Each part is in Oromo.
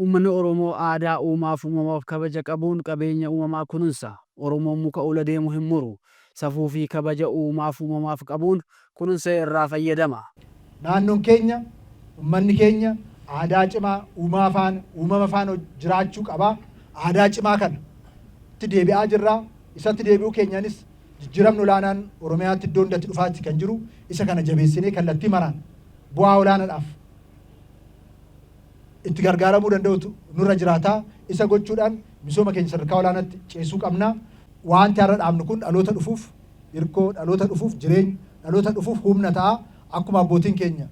Uummanni Oromoo aadaa uumaaf uumamaaf kabaja qabuun qabeenya uumamaa kunuunsa. Oromoon muka ol deemu hin muru. Safuu fi kabaja uumaaf uumamaaf qabuun kunuunsa irraa fayyadama. Naannoon keenya, uummanni keenya aadaa cimaa uumama faana jiraachuu qaba. Aadaa cimaa kana itti deebi'aa jirra. Isatti deebi'uu keenyaanis jijjiiramni olaanaan Oromiyaatti iddoo hundatti dhufaatti kan jiru isa kana jabeessinee kallattii maraan bu'aa olaanaadhaaf itti gargaaramuu danda'utu nurra jiraata. Isa gochuudhaan misooma keenya sadarkaa olaanaatti ceesuu qabna. Wanti har'a dhaabnu kun dhaloota dhufuuf hirkoo, dhaloota dhufuuf jireenya, dhaloota dhufuuf humna ta'a. Akkuma abbootiin keenya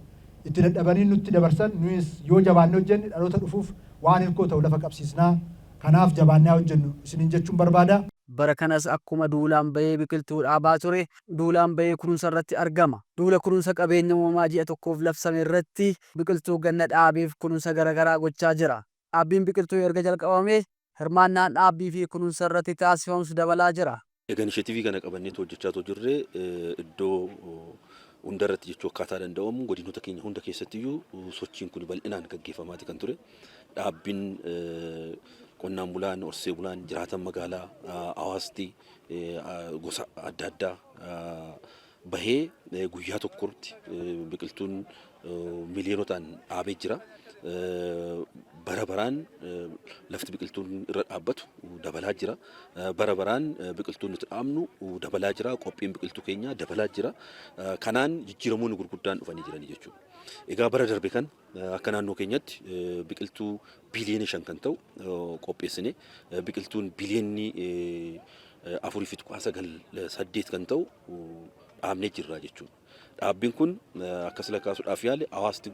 itti dadhabanii nutti dabarsan nuyis yoo jabaannee hojjenne dhaloota dhufuuf waan hirkoo ta'u lafa qabsiisnaa. Kanaaf jabaannee hojjennu isiniin jechuun barbaada. Bara kanas akkuma duulaan bahee biqiltuu dhaabaa ture, duulaan bahee kunuunsa irratti argama. Duula kunuunsa qabeenya uumamaa ji'a tokkoof labsame irratti biqiltuu ganna dhaabeef kunuunsa garaagaraa gochaa jira. Dhaabbiin biqiltuu erga jalqabamee hirmaannaan dhaabbii fi kunuunsa irratti taasifamus dabalaa jira. Initiatiivii kana qabannee hojjechaa turre iddoo hundarratti jechuu akkaataa danda'amu godinoota keenya hunda keessattiyyuu sochiin kun bal'inaan gaggeeffamaati kan ture. Dhaabbiin qonnaan bulaan, horsee bulaan, jiraatan magaalaa, hawaasti gosa adda addaa bahee guyyaa tokkotti biqiltuun miliyonotaan dhaabee jira. Bara baraan lafti biqiltuun irra dhaabbatu dabalaa jira. Bara baraan biqiltuun nuti dhaabnu dabalaa jira. Qophiin biqiltuu keenyaa dabalaa jira. Kanaan jijjiiramoonni gurguddaan dhufanii jiranii jechuudha. Egaa bara darbe kan akka naannoo keenyatti biqiltuu biliyoona 5 kan ta'u qopheessine biqiltuun biliyoonni 4.9 kan ta'u dhaabnee jirra jechuudha. Dhaabbiin kun akkas lakkaasuudhaaf yaale hawaasti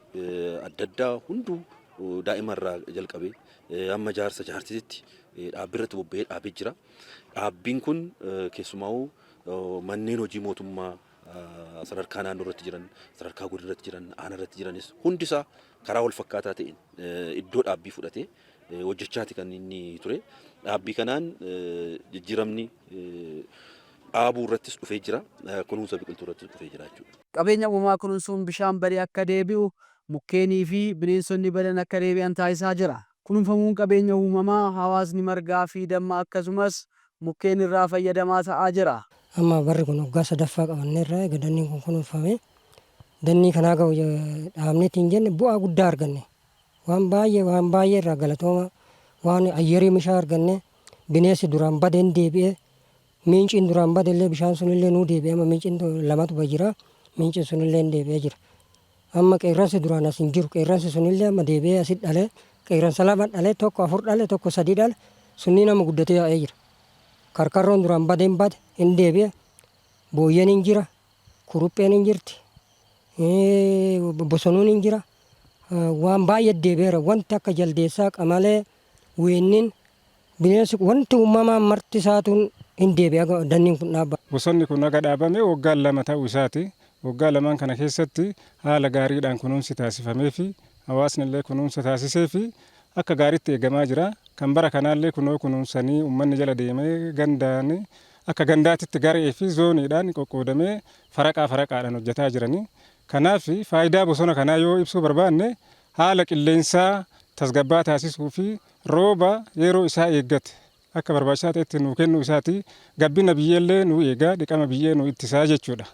adda addaa hunduu daa'imarraa jalqabee amma jaarsisitti dhaabbii irratti bobba'ee dhaabee jira. Dhaabbiin kun keessumaa manneen hojii mootummaa sadarkaa naannoo irratti jiran, sadarkaa godina irratti jiran, aanaa irratti jiranis hundisaa karaa wal fakkaataa ta'een iddoo dhaabbii fudhatee hojjechaati kan inni ture. Dhaabbii kanaan jijjiiramni dhaabuu irrattis dhufee jira, kunuunsa biqiltuu irrattis dhufee jira jechuudha. Qabeenya uumamaa kunuunsuun bishaan badee akka deebi'u, mukkeenii fi bineensonni badan akka deebi'an taasisaa jira. Kunuunfamuun qabeenya uumamaa hawaasni margaa fi damma akkasumas mukkeen irraa fayyadamaa ta'aa jira. Amma barri kun waggaa sadaffaa qabanneerra danniin kun kunuunfame. Dannii kanaa ga'u dhaabneetiin jenne bu'aa guddaa arganne. Waan baay'ee irraa galatooma waan ayyarii mishaa arganne bineensi duraan badeen deebi'ee miinciin duraan badellee bishaan sunillee nuu deebi'ee amma miinciin lamatu jira. Miinciin sunillee deebi'ee jira. Amma qeerransi duraan as hin jiru. Qeerransi sunillee amma deebi'ee asit dhalee qeerransa lama dhalee tokko 4 dhalee tokko 3 dhalee sunniin amma guddatee yaa'ee jira. Karkarroon duraan badeen bade hin deebi'e. Booyyeen hin jira. Kurupheen hin jirti. Bosonuun hin jira. Waan baay'ee deebi'eera. Wanti akka jaldeessaa qamalee weennin bineensi wanti uumamaan marti isaatuun hin deebi'a danniin kun dhaabbata. Bosonni kun akka dhaabame waggaan 2 ta'uu isaati. Waggaa 2 kana keessatti haala gaariidhaan kunuunsi taasifamee fi hawaasni illee kunuunsa taasisee fi akka gaariitti eegamaa jira. Kan bara kanaallee kunoo kunuunsanii uummanni jala deemee gandaan akka gandaatitti garee fi zooniidhaan qoqqoodamee faraqaadhaan hojjetaa jiranii. Kanaaf faayidaa bosona kanaa yoo ibsuu barbaanne haala qilleensaa tasgabbaa taasisuu fi rooba yeroo isaa eeggate akka barbaachisaa ta'etti nuu kennuu isaati. Gabbina biyyeellee nuu eegaa, dhiqama biyyee nuu ittisaa jechuudha.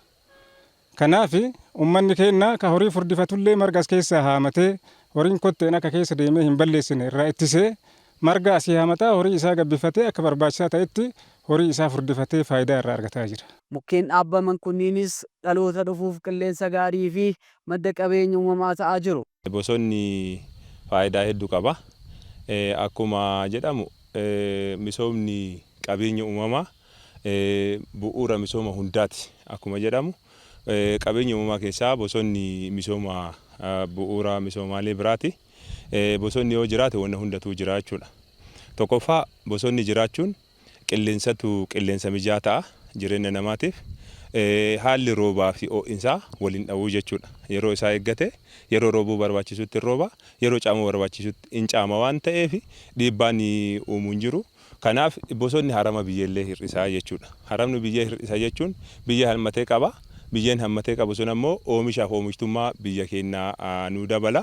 Kanaaf uummanni keenya ka horii furdifatullee marga as keessaa haamatee horiin kotteen akka keessa deemee hin balleessine irraa ittisee marga asii haamataa horii isaa gabbifatee akka barbaachisaa ta'etti horii isaa furdifatee faayidaa irraa argataa jira. Mukkeen dhaabbaman kunniinis dhaloota dhufuuf qilleensa gaarii fi madda qabeenya uumamaa ta'aa jiru. Bosonni faayidaa hedduu qaba. Akkuma jedhamu misoomni qabeenya uumamaa bu'uura misooma hundaati. Akkuma jedhamu qabeenya uumamaa keessaa bosonni misooma bu'uura misoomaalee biraati. Bosonni yoo jiraate wanna hundatu jira jechuudha. Tokkoffaa bosonni jiraachuun qilleensa mijaa'aa ta'a jireenya namaatiif. Haalli roobaa fi ho'iinsaa waliin dhawuu jechuudha. Yeroo isaa eeggate yeroo roobuu barbaachisutti rooba, yeroo caamuu barbaachisutti hin caama waan ta'eef dhiibbaan uumuu hin jiru. Kanaaf bosonni harama biyyeellee hir'isaa jechuudha. Haramni biyyee hir'isaa jechuun biyya hammatee qaba. Biyyeen hammatee qabu sun ammoo oomishaaf oomishtummaa biyya keenyaa nuu dabala.